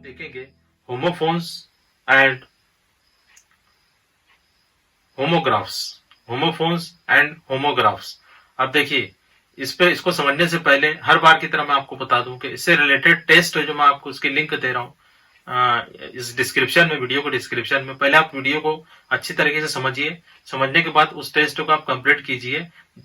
देखेंगे homophones and homographs. Homophones and homographs. अब देखिए इसको समझने से पहले हर बार की तरह मैं आपको बता दूं कि इससे रिलेटेड टेस्ट है जो मैं आपको उसकी लिंक दे रहा हूं इस डिस्क्रिप्शन में, वीडियो को डिस्क्रिप्शन में। पहले आप वीडियो को अच्छी तरीके से समझिए, समझने के बाद उस टेस्ट को आप कंप्लीट कीजिए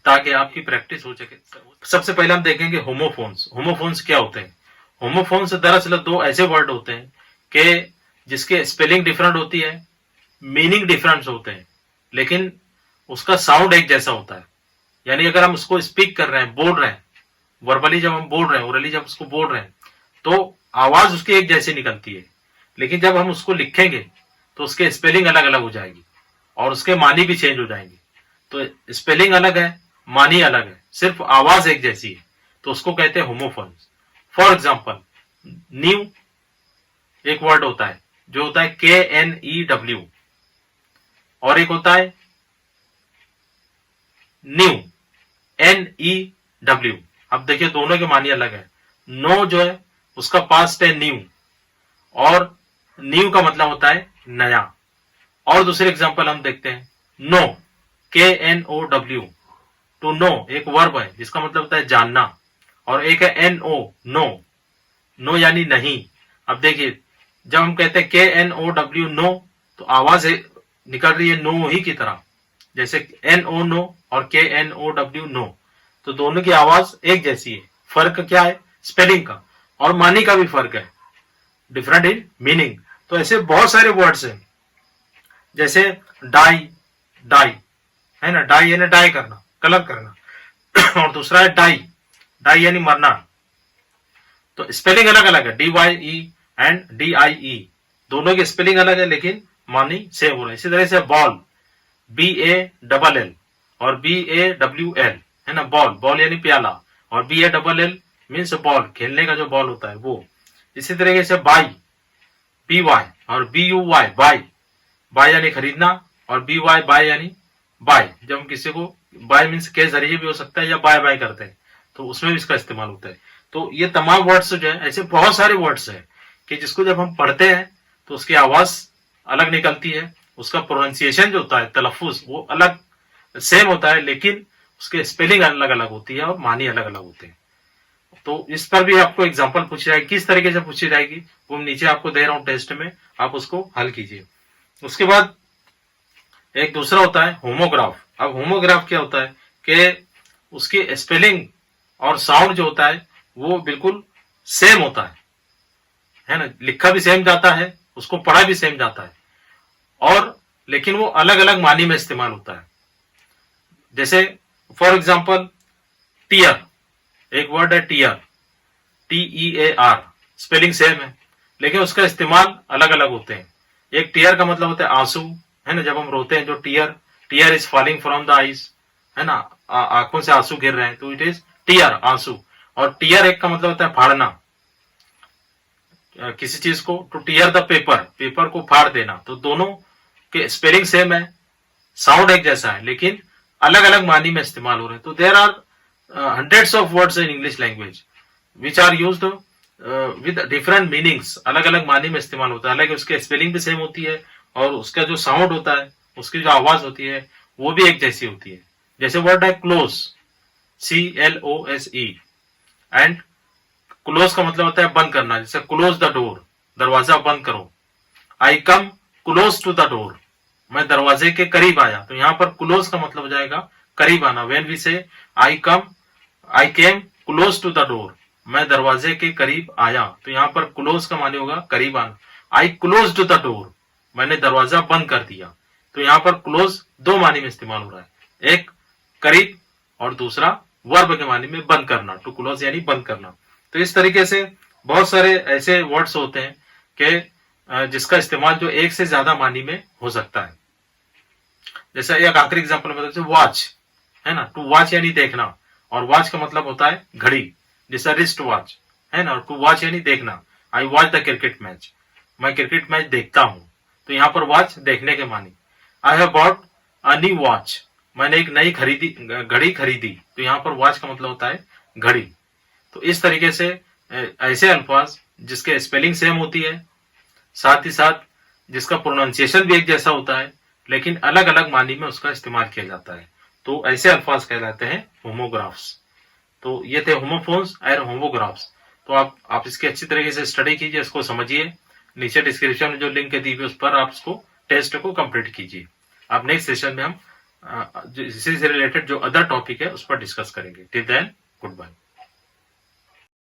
ताकि आपकी प्रैक्टिस हो सके। सबसे पहले हम देखेंगे होमोफोन्स। होमोफोन्स क्या होते हैं? होमोफोन्स दरअसल दो ऐसे वर्ड होते हैं कि जिसके स्पेलिंग डिफरेंट होती है, मीनिंग डिफरेंट होते हैं, लेकिन उसका साउंड एक जैसा होता है। यानी अगर हम उसको स्पीक कर रहे हैं, बोल रहे हैं, वर्बली जब हम बोल रहे हैं, ओरली जब उसको बोल रहे हैं, तो आवाज उसकी एक जैसी निकलती है, लेकिन जब हम उसको लिखेंगे तो उसके स्पेलिंग अलग अलग हो जाएगी और उसके मानी भी चेंज हो जाएंगे। तो स्पेलिंग अलग है, मानी अलग है, सिर्फ आवाज एक जैसी है, तो उसको कहते हैं होमोफोन्स। फॉर एग्जाम्पल न्यू एक वर्ड होता है जो होता है KNEW, और एक होता है न्यू NEW। अब देखिए दोनों के मानी अलग है। नो जो है उसका पास्ट है न्यू, और न्यू का मतलब होता है नया। और दूसरे एग्जांपल हम देखते हैं नो KNOW। टू नो एक वर्ब है जिसका मतलब होता है जानना, और एक है NO नो, नो यानी नहीं। अब देखिए जब हम कहते हैं KNOW नो, तो आवाज निकल रही है नो ही की तरह, जैसे NO नो और KNOW नो, तो दोनों की आवाज एक जैसी है। फर्क क्या है? स्पेलिंग का, और मानी का भी फर्क है, डिफरेंट इन मीनिंग। तो ऐसे बहुत सारे वर्ड्स हैं, जैसे डाई, डाई है ना, डाई यानी डाई करना, कलर करना और दूसरा है डाई, डाई यानी मरना। तो स्पेलिंग अलग अलग है, DYE एंड DIE, दोनों की स्पेलिंग अलग है लेकिन मानी सेम हो रहा है। इसी तरह से बॉल, BALL और BAWL है ना, बॉल, बॉल यानी प्याला, और BALL मीन्स बॉल, खेलने का जो बॉल होता है वो। इसी तरीके से बाई, BY और BUY, बाई, बाय यानी खरीदना, और BY बाय यानी बाय। जब हम किसी को बाय मीन्स के जरिए भी हो सकता है या बाय बाय करते हैं, तो उसमें भी इसका इस्तेमाल होता है। तो ये तमाम वर्ड्स जो है, ऐसे बहुत सारे वर्ड्स हैं कि जिसको जब हम पढ़ते हैं तो उसकी आवाज अलग निकलती है, उसका प्रोनाउंसिएशन जो होता है, तलफ्फुज, वो अलग सेम होता है, लेकिन उसके स्पेलिंग अलग अलग होती है और मानी अलग अलग होते हैं। तो इस पर भी आपको एग्जांपल पूछी जाएगी, किस तरीके से पूछी जाएगी वो नीचे आपको दे रहा हूं टेस्ट में, आप उसको हल कीजिए। उसके बाद एक दूसरा होता है होमोग्राफ। अब होमोग्राफ क्या होता है कि उसकी स्पेलिंग और साउंड जो होता है वो बिल्कुल सेम होता है ना, लिखा भी सेम जाता है, उसको पढ़ा भी सेम जाता है, और लेकिन वो अलग अलग मानी में इस्तेमाल होता है। जैसे फॉर एग्जाम्पल टीयर, एक वर्ड है टीयर, TEAR, स्पेलिंग सेम है लेकिन उसका इस्तेमाल अलग अलग होते हैं। एक टीयर का मतलब होता है आंसू, है ना, जब हम रोते हैं जो tear, tear is falling from the eyes, है ना, आंखों से आंसू गिर रहे हैं, तो इट इज टीयर, आंसू। और टीयर एक का मतलब होता है फाड़ना, किसी चीज को, two tier the paper, paper को फाड़ देना। तो दोनों के स्पेलिंग सेम है, साउंड एक जैसा है, लेकिन अलग अलग मानी में इस्तेमाल हो रहे हैं। तो there are hundreds of words in English language which are used with different meanings, अलग अलग मानी में इस्तेमाल होता है। हालांकि उसके स्पेलिंग भी सेम होती है और उसका जो साउंड होता है, उसकी जो आवाज होती है वो भी एक जैसी होती है। जैसे वर्ड है क्लोज, CLOSE, एंड क्लोज का मतलब होता है बंद करना, जैसे क्लोज द डोर, दरवाजा बंद करो। I come close to the door, मैं दरवाजे के करीब आया, तो यहाँ पर क्लोज का मतलब हो जाएगा करीब आना। When we say I came close to the door, मैं दरवाजे के करीब आया, तो यहाँ पर क्लोज का माने होगा करीब आना। I close to the door, मैंने दरवाजा बंद कर दिया, तो यहाँ पर क्लोज दो मानी में इस्तेमाल हो रहा है, एक करीब और दूसरा वर्ब के मानी में बंद करना, टू क्लोज यानी बंद करना। तो इस तरीके से बहुत सारे ऐसे वर्ड्स होते हैं कि जिसका इस्तेमाल जो एक से ज्यादा मानी में हो सकता है। जैसा एक आखिरी एग्जाम्पल में वॉच, है ना, टू वॉच यानी देखना, और वॉच का मतलब होता है घड़ी, जैसा रिस्ट वॉच, है ना, टू वॉच यानी देखना। I watch the cricket match, मैं क्रिकेट मैच देखता हूं, तो यहाँ पर वॉच देखने के मानी। I have bought a new watch, मैंने एक नई घड़ी खरीदी, तो यहाँ पर वॉच का मतलब होता है घड़ी। तो इस तरीके से ऐसे अल्फाज जिसके स्पेलिंग सेम होती है साथ ही साथ जिसका प्रोनाउंसिएशन भी एक जैसा होता है लेकिन अलग अलग मानी में उसका इस्तेमाल किया जाता है, तो ऐसे अल्फाज कहलाते हैं होमोग्राफ्स। तो ये थे होमोफोन्स और होमोग्राफ्स। तो आप इसकी अच्छी तरीके से स्टडी कीजिए, इसको समझिए। नीचे डिस्क्रिप्शन में जो लिंक दी हुई उस पर आप इसको टेस्ट को कंप्लीट कीजिए। अब नेक्स्ट सेशन में हम इसी से रिलेटेड जो अदर टॉपिक है उस पर डिस्कस करेंगे। Till then good bye.